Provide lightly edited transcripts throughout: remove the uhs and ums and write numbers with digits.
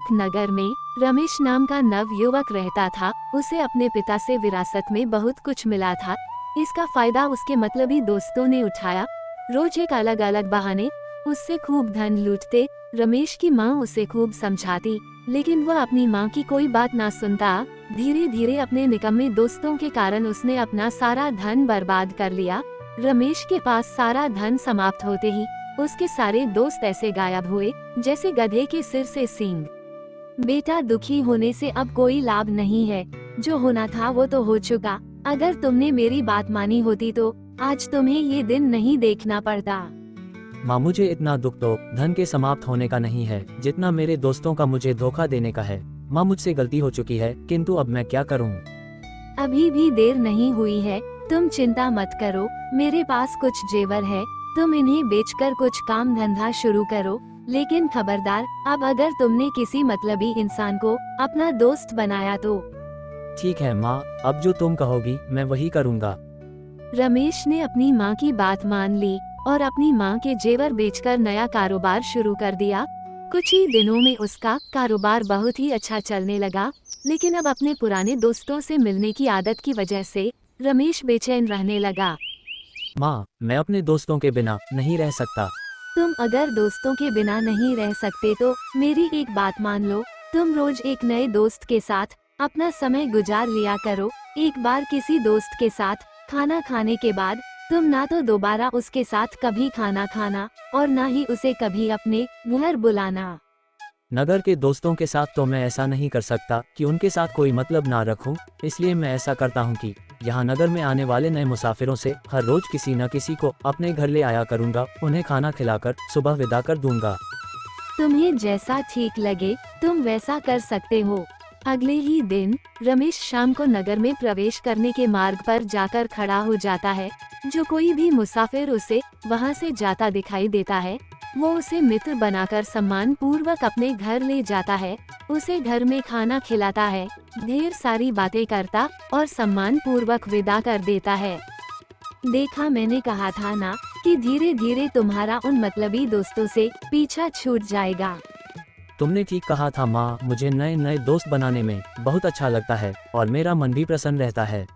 एक नगर में रमेश नाम का नव युवक रहता था। उसे अपने पिता से विरासत में बहुत कुछ मिला था। इसका फायदा उसके मतलबी दोस्तों ने उठाया। रोज एक अलग अलग बहाने उससे खूब धन लूटते। रमेश की माँ उसे खूब समझाती, लेकिन वह अपनी माँ की कोई बात ना सुनता। धीरे धीरे अपने निकम्मे दोस्तों के कारण उसने अपना सारा धन बर्बाद कर लिया। रमेश के पास सारा धन समाप्त होते ही उसके सारे दोस्त ऐसे गायब हुए जैसे गधे के सिर से सींग। बेटा, दुखी होने से अब कोई लाभ नहीं है। जो होना था वो तो हो चुका। अगर तुमने मेरी बात मानी होती तो आज तुम्हें ये दिन नहीं देखना पड़ता। माँ, मुझे इतना दुख तो धन के समाप्त होने का नहीं है जितना मेरे दोस्तों का मुझे धोखा देने का है। माँ, मुझसे गलती हो चुकी है, किंतु अब मैं क्या करूँ? अभी भी देर नहीं हुई है, तुम चिंता मत करो। मेरे पास कुछ जेवर है, तुम इन्हें बेचकर कुछ काम धंधा शुरू करो। लेकिन खबरदार, अब अगर तुमने किसी मतलबी इंसान को अपना दोस्त बनाया तो। ठीक है माँ, अब जो तुम कहोगी मैं वही करूँगा। रमेश ने अपनी माँ की बात मान ली और अपनी माँ के जेवर बेचकर नया कारोबार शुरू कर दिया। कुछ ही दिनों में उसका कारोबार बहुत ही अच्छा चलने लगा, लेकिन अब अपने पुराने दोस्तों से मिलने की आदत की वजह से रमेश बेचैन रहने लगा। माँ, मैं अपने दोस्तों के बिना नहीं रह सकता। तुम अगर दोस्तों के बिना नहीं रह सकते तो मेरी एक बात मान लो। तुम रोज एक नए दोस्त के साथ अपना समय गुजार लिया करो। एक बार किसी दोस्त के साथ खाना खाने के बाद तुम ना तो दोबारा उसके साथ कभी खाना खाना और ना ही उसे कभी अपने घर बुलाना। नगर के दोस्तों के साथ तो मैं ऐसा नहीं कर सकता कि उनके साथ कोई मतलब ना रखूं। इसलिए मैं ऐसा करता हूं कि यहाँ नगर में आने वाले नए मुसाफिरों से हर रोज किसी न किसी को अपने घर ले आया करूंगा। उन्हें खाना खिलाकर सुबह विदा कर दूंगा। तुम्हें जैसा ठीक लगे तुम वैसा कर सकते हो। अगले ही दिन रमेश शाम को नगर में प्रवेश करने के मार्ग पर जाकर खड़ा हो जाता है। जो कोई भी मुसाफिर उसे वहां से जाता दिखाई देता है, वो उसे मित्र बनाकर सम्मान पूर्वक अपने घर ले जाता है। उसे घर में खाना खिलाता है, ढेर सारी बातें करता और सम्मान पूर्वक विदा कर देता है। देखा, मैंने कहा था ना कि धीरे धीरे तुम्हारा उन मतलबी दोस्तों से पीछा छूट जाएगा। तुमने ठीक कहा था माँ, मुझे नए नए दोस्त बनाने में बहुत अच्छा लगता है और मेरा मन भी प्रसन्न रहता है।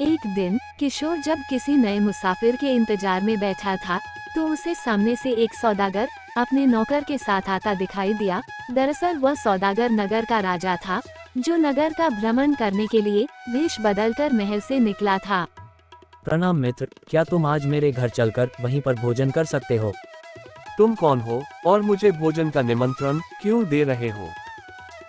एक दिन किशोर जब किसी नए मुसाफिर के इंतजार में बैठा था तो उसे सामने से एक सौदागर अपने नौकर के साथ आता दिखाई दिया। दरअसल वह सौदागर नगर का राजा था, जो नगर का भ्रमण करने के लिए वेश बदलकर महल से निकला था। प्रणाम मित्र, क्या तुम आज मेरे घर चलकर वहीं पर भोजन कर सकते हो? तुम कौन हो और मुझे भोजन का निमंत्रण क्यों दे रहे हो?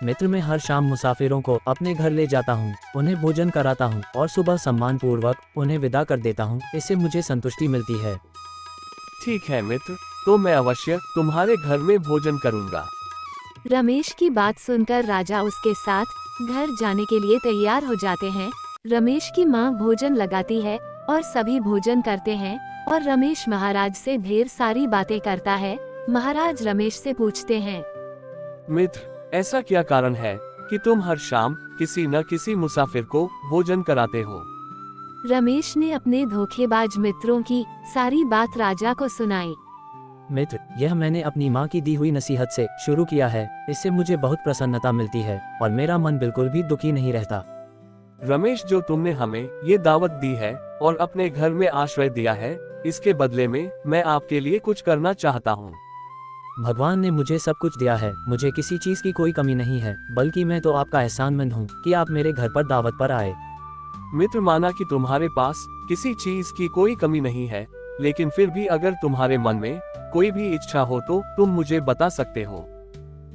मित्र, मैं हर शाम मुसाफिरों को अपने घर ले जाता हूँ, उन्हें भोजन कराता हूँ और सुबह सम्मान पूर्वक उन्हें विदा कर देता हूँ। इससे मुझे संतुष्टि मिलती है। ठीक है मित्र, तो मैं अवश्य तुम्हारे घर में भोजन करूंगा। रमेश की बात सुनकर राजा उसके साथ घर जाने के लिए तैयार हो जाते हैं। रमेश की माँ भोजन लगाती है और सभी भोजन करते हैं और रमेश महाराज से ढेर सारी बातें करता है। महाराज रमेश से पूछते हैं, मित्र, ऐसा क्या कारण है कि तुम हर शाम किसी न किसी मुसाफिर को भोजन कराते हो? रमेश ने अपने धोखेबाज मित्रों की सारी बात राजा को सुनाई। मित्र, यह मैंने अपनी माँ की दी हुई नसीहत से शुरू किया है। इससे मुझे बहुत प्रसन्नता मिलती है और मेरा मन बिल्कुल भी दुखी नहीं रहता। रमेश, जो तुमने हमें ये दावत दी है और अपने घर में आश्रय दिया है, इसके बदले में मैं आपके लिए कुछ करना चाहता हूँ। भगवान ने मुझे सब कुछ दिया है, मुझे किसी चीज की कोई कमी नहीं है, बल्कि मैं तो आपका एहसानमंद हूँ कि आप मेरे घर पर दावत पर आए। मित्र, माना कि तुम्हारे पास किसी चीज की कोई कमी नहीं है, लेकिन फिर भी अगर तुम्हारे मन में कोई भी इच्छा हो तो तुम मुझे बता सकते हो।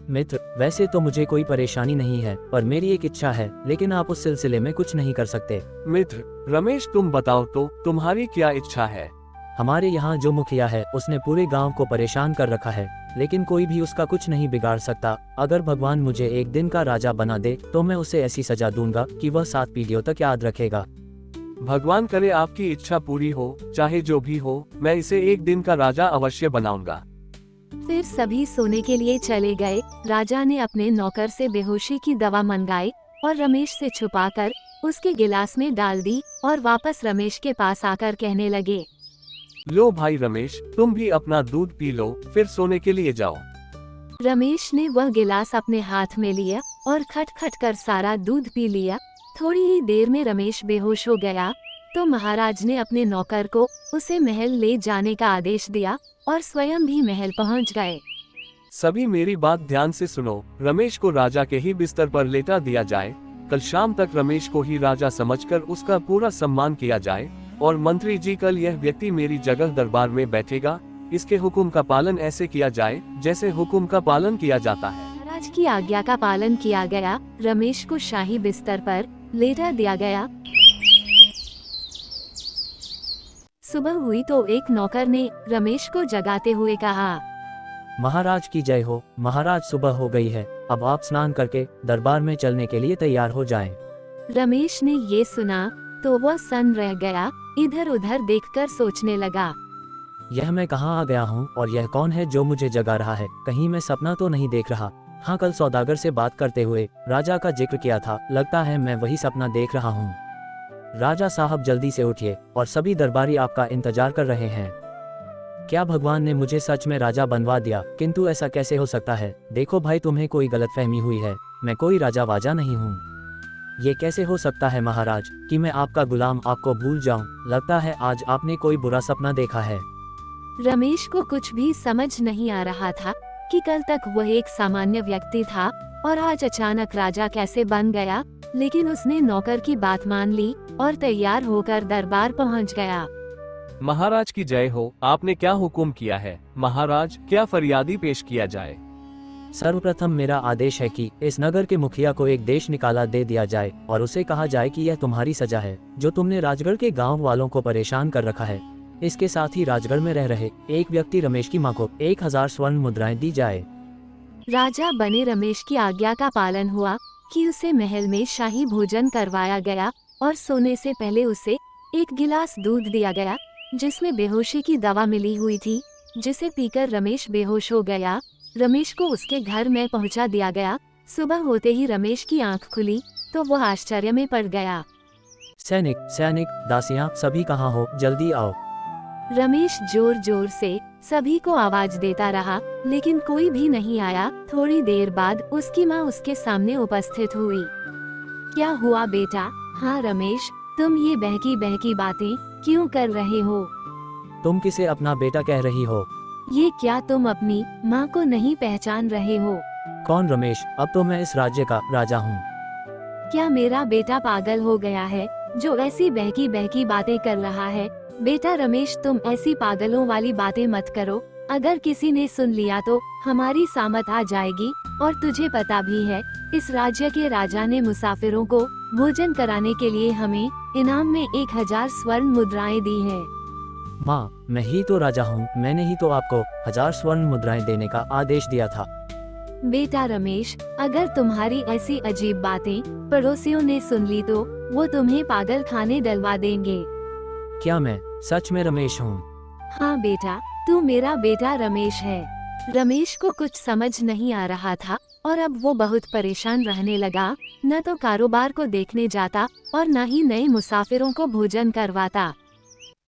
मित्र, वैसे तो मुझे कोई परेशानी नहीं है, पर मेरी एक इच्छा है, लेकिन आप उस सिलसिले में कुछ नहीं कर सकते। मित्र रमेश, तुम बताओ तो तुम्हारी क्या इच्छा है? हमारे यहाँ जो मुखिया है उसने पूरे गांव को परेशान कर रखा है, लेकिन कोई भी उसका कुछ नहीं बिगाड़ सकता। अगर भगवान मुझे एक दिन का राजा बना दे तो मैं उसे ऐसी सजा दूंगा कि वह 7 पीढ़ियों तक याद रखेगा। भगवान करे आपकी इच्छा पूरी हो, चाहे जो भी हो, मैं इसे एक दिन का राजा अवश्य बनाऊंगा। फिर सभी सोने के लिए चले गए। राजा ने अपने नौकर से बेहोशी की दवा मंगाई और रमेश से छुपाकर उसके गिलास में डाल दी और वापस रमेश के पास आकर कहने लगे, लो भाई रमेश, तुम भी अपना दूध पी लो, फिर सोने के लिए जाओ। रमेश ने वह गिलास अपने हाथ में लिया और खट कर सारा दूध पी लिया। थोड़ी ही देर में रमेश बेहोश हो गया तो महाराज ने अपने नौकर को उसे महल ले जाने का आदेश दिया और स्वयं भी महल पहुंच गए। सभी मेरी बात ध्यान से सुनो। रमेश को राजा के ही बिस्तर पर लेटा दिया जाए। कल शाम तक रमेश को ही राजा समझकर उसका पूरा सम्मान किया जाए। और मंत्री जी, कल यह व्यक्ति मेरी जगह दरबार में बैठेगा। इसके हुक्म का पालन ऐसे किया जाए जैसे हुक्म का पालन किया जाता है। महाराज की आज्ञा का पालन किया गया। रमेश को शाही बिस्तर पर लेटा दिया गया। सुबह हुई तो एक नौकर ने रमेश को जगाते हुए कहा, महाराज की जय हो। महाराज, सुबह हो गई है, अब आप स्नान करके दरबार में चलने के लिए तैयार हो जाएं। रमेश ने ये सुना तो वह सन्न रह गया। इधर उधर देखकर सोचने लगा, यह मैं कहाँ आ गया हूँ और यह कौन है जो मुझे जगा रहा है? कहीं मैं सपना तो नहीं देख रहा? हाँ, कल सौदागर से बात करते हुए राजा का जिक्र किया था, लगता है मैं वही सपना देख रहा हूँ। राजा साहब, जल्दी से उठिए और सभी दरबारी आपका इंतजार कर रहे हैं। क्या भगवान ने मुझे सच में राजा बनवा दिया? किंतु ऐसा कैसे हो सकता है? देखो भाई, तुम्हें कोई गलतफहमी हुई है, मैं कोई राजा वाजा नहीं हूँ। ये कैसे हो सकता है महाराज कि मैं आपका गुलाम आपको भूल जाऊं? लगता है आज आपने कोई बुरा सपना देखा है। रमेश को कुछ भी समझ नहीं आ रहा था कि कल तक वह एक सामान्य व्यक्ति था और आज अचानक राजा कैसे बन गया। लेकिन उसने नौकर की बात मान ली और तैयार होकर दरबार पहुंच गया। महाराज की जय हो। आपने क्या हुक्म किया है? महाराज, क्या फरियादी पेश किया जाए? सर्वप्रथम मेरा आदेश है कि इस नगर के मुखिया को एक देश निकाला दे दिया जाए और उसे कहा जाए कि यह तुम्हारी सजा है जो तुमने राजगढ़ के गांव वालों को परेशान कर रखा है। इसके साथ ही राजगढ़ में रह रहे एक व्यक्ति रमेश की मां को 1000 स्वर्ण मुद्राएं दी जाए। राजा बने रमेश की आज्ञा का पालन हुआ कि उसे महल में शाही भोजन करवाया गया और सोने से पहले उसे एक गिलास दूध दिया गया जिसमें बेहोशी की दवा मिली हुई थी, जिसे पीकर रमेश बेहोश हो गया। रमेश को उसके घर में पहुंचा दिया गया। सुबह होते ही रमेश की आंख खुली तो वह आश्चर्य में पड़ गया। सैनिक, सैनिक, दासियां, सभी कहाँ हो? जल्दी आओ। रमेश जोर जोर से सभी को आवाज देता रहा लेकिन कोई भी नहीं आया। थोड़ी देर बाद उसकी माँ उसके सामने उपस्थित हुई। क्या हुआ बेटा? हाँ रमेश, तुम ये बहकी बहकी बातें क्यों कर रहे हो? तुम किसे अपना बेटा कह रही हो? ये क्या तुम अपनी माँ को नहीं पहचान रहे हो? कौन रमेश? अब तो मैं इस राज्य का राजा हूँ। क्या मेरा बेटा पागल हो गया है जो ऐसी बहकी बहकी बातें कर रहा है? बेटा रमेश, तुम ऐसी पागलों वाली बातें मत करो। अगर किसी ने सुन लिया तो हमारी सामत आ जाएगी। और तुझे पता भी है, इस राज्य के राजा ने मुसाफिरों को भोजन कराने के लिए हमें इनाम में 1000 स्वर्ण मुद्राएं दी हैं। माँ, मैं ही तो राजा हूँ, मैंने ही तो आपको 1000 स्वर्ण मुद्राएं देने का आदेश दिया था। बेटा रमेश, अगर तुम्हारी ऐसी अजीब बातें पड़ोसियों ने सुन ली तो वो तुम्हें पागल खाने डलवा देंगे। क्या मैं सच में रमेश हूँ? हाँ बेटा, तू मेरा बेटा रमेश है। रमेश को कुछ समझ नहीं आ रहा था और अब वो बहुत परेशान रहने लगा। न तो कारोबार को देखने जाता और न ही नए मुसाफिरों को भोजन करवाता।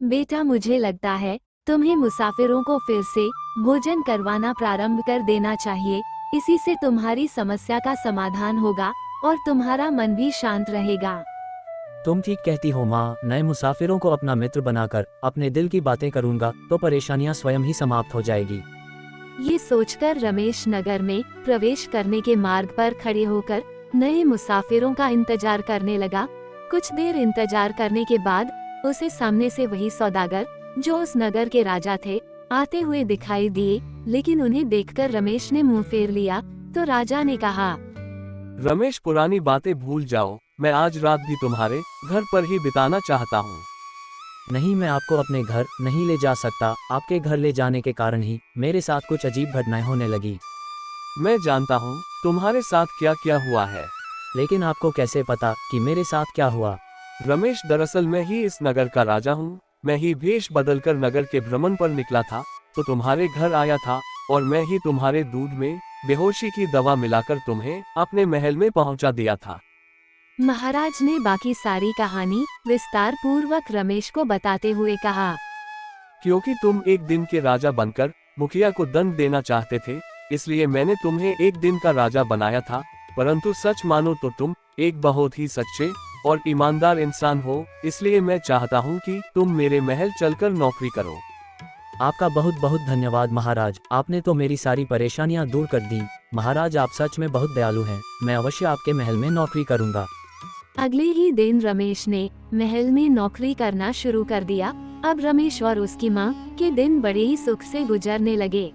बेटा, मुझे लगता है तुम्हें मुसाफिरों को फिर से भोजन करवाना प्रारंभ कर देना चाहिए। इसी से तुम्हारी समस्या का समाधान होगा और तुम्हारा मन भी शांत रहेगा। तुम ठीक कहती हो माँ, नए मुसाफिरों को अपना मित्र बनाकर अपने दिल की बातें करूँगा तो परेशानियाँ स्वयं ही समाप्त हो जाएगी। ये सोचकर रमेश नगर में प्रवेश करने के मार्ग पर खड़े होकर नए मुसाफिरों का इंतजार करने लगा। कुछ देर इंतजार करने के बाद उसे सामने से वही सौदागर जो उस नगर के राजा थे आते हुए दिखाई दिए। लेकिन उन्हें देखकर रमेश ने मुंह फेर लिया तो राजा ने कहा, रमेश, पुरानी बातें भूल जाओ। मैं आज रात भी तुम्हारे घर पर ही बिताना चाहता हूँ। नहीं, मैं आपको अपने घर नहीं ले जा सकता। आपके घर ले जाने के कारण ही मेरे साथ कुछ अजीब घटनाएं होने लगी। मैं जानता हूँ तुम्हारे साथ क्या क्या हुआ है। लेकिन आपको कैसे पता कि मेरे साथ क्या हुआ? रमेश, दरअसल मैं ही इस नगर का राजा हूँ। मैं ही भेष बदलकर नगर के भ्रमण पर निकला था तो तुम्हारे घर आया था और मैं ही तुम्हारे दूध में बेहोशी की दवा मिलाकर तुम्हें अपने महल में पहुँचा दिया था। महाराज ने बाकी सारी कहानी विस्तार पूर्वक रमेश को बताते हुए कहा, क्योंकि तुम एक दिन के राजा बनकर मुखिया को दंड देना चाहते थे, इसलिए मैंने तुम्हें एक दिन का राजा बनाया था, परंतु सच मानो तो तुम एक बहुत ही सच्चे और ईमानदार इंसान हो, इसलिए मैं चाहता हूँ कि तुम मेरे महल चलकर नौकरी करो। आपका बहुत बहुत धन्यवाद महाराज, आपने तो मेरी सारी परेशानियां दूर कर दी। महाराज आप सच में बहुत दयालु हैं, मैं अवश्य आपके महल में नौकरी करूंगा। अगले ही दिन रमेश ने महल में नौकरी करना शुरू कर दिया। अब रमेश और उसकी माँ के दिन बड़े ही सुख से गुजरने लगे।